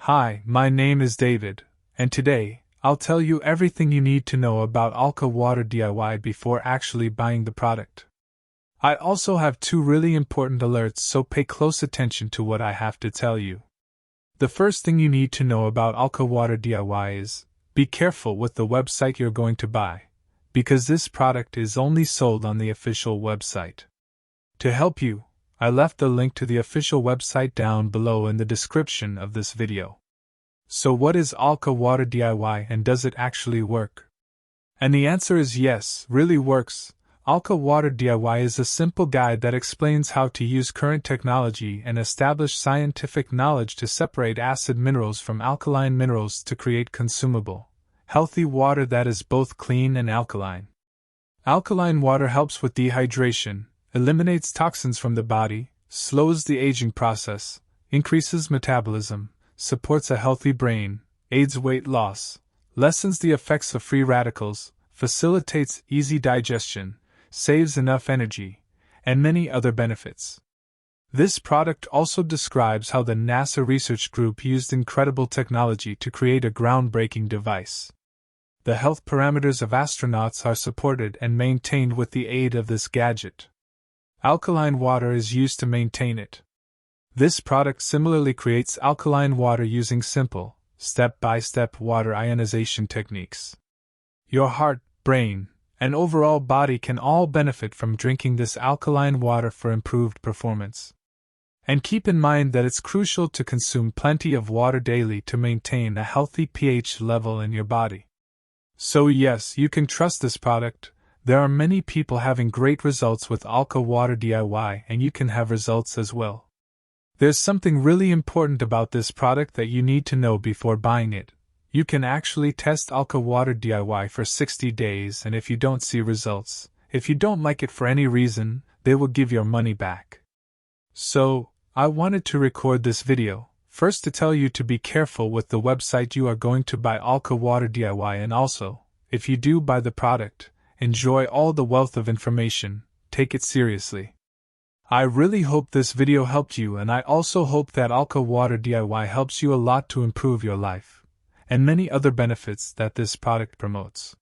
Hi, my name is David, and today, I'll tell you everything you need to know about Alka Water DIY before actually buying the product. I also have two really important alerts, so pay close attention to what I have to tell you. The first thing you need to know about Alka Water DIY is, be careful with the website you're going to buy, because this product is only sold on the official website. To help you, I left the link to the official website down below in the description of this video. So what is Alka Water DIY and does it actually work? And the answer is yes, really works. Alka Water DIY is a simple guide that explains how to use current technology and established scientific knowledge to separate acid minerals from alkaline minerals to create consumable, healthy water that is both clean and alkaline. Alkaline water helps with dehydration, eliminates toxins from the body, slows the aging process, increases metabolism, supports a healthy brain, aids weight loss, lessens the effects of free radicals, facilitates easy digestion, saves enough energy, and many other benefits. This product also describes how the NASA research group used incredible technology to create a groundbreaking device. The health parameters of astronauts are supported and maintained with the aid of this gadget. Alkaline water is used to maintain it. This product similarly creates alkaline water using simple, step-by-step water ionization techniques. Your heart, brain, and overall body can all benefit from drinking this alkaline water for improved performance. And keep in mind that it's crucial to consume plenty of water daily to maintain a healthy pH level in your body. So yes, you can trust this product. There are many people having great results with Alka Water DIY, and you can have results as well. There's something really important about this product that you need to know before buying it. You can actually test Alka Water DIY for 60 days, and if you don't see results, if you don't like it for any reason, they will give your money back. So, I wanted to record this video, first to tell you to be careful with the website you are going to buy Alka Water DIY, and also, if you do buy the product, enjoy all the wealth of information, take it seriously. I really hope this video helped you, and I also hope that Alka Water DIY helps you a lot to improve your life, and many other benefits that this product promotes.